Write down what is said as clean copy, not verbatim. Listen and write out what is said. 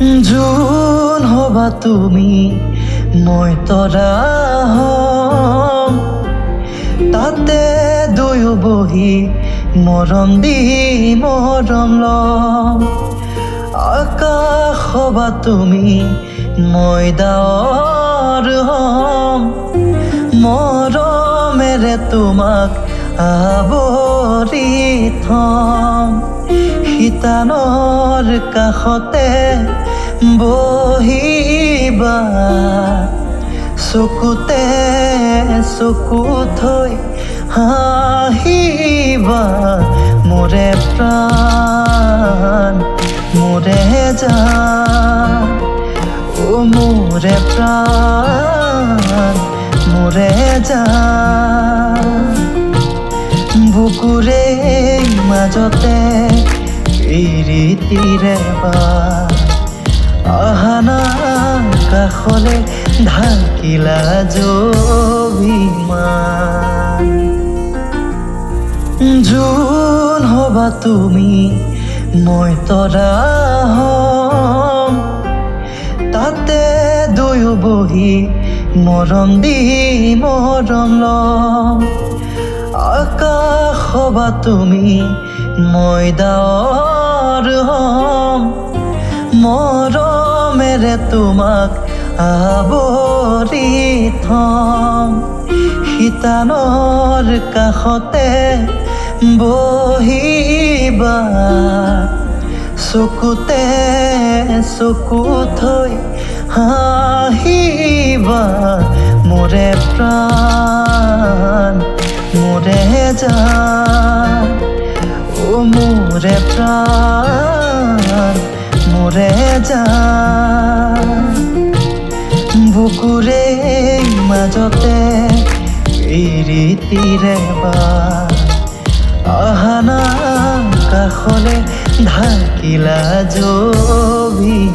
zone হবা তুমি মই তৰা হম তাতে দুয়ো বহি মৰম দি মৰম লম আকাশ হবা তুমি মই ডাৱৰ হম মৰমেৰে তোমাক আৱৰি থম শীতানৰ কাষতে বহিবা চকুতে চকু থৈ হাঁহিবা মোৰে প্ৰাণ মোৰে জান ও মোৰে প্ৰাণ মোৰে জান বুকুৰে মাজতে প্ৰীতিৰে আহানা কাষলে ঢাকিলা জভিমান জোন হবা তুমি মই তৰা হম তাতে দুয়ো বহি মৰম দি মৰম লম আকাশ হবা তুমি মই ডাৱৰ হম মৰমেৰে তোমাক আৱৰি থম শীতানৰ কাষতে বহিবা চকুতে চকু থৈ হাঁহিবা মোৰে প্ৰাণ মোৰে জান ও মোৰে প্ৰাণ মোৰে জান বুকুৰে মাজতে প্ৰীতিৰে আহানা কাষলে ঢাকিলা জভিমান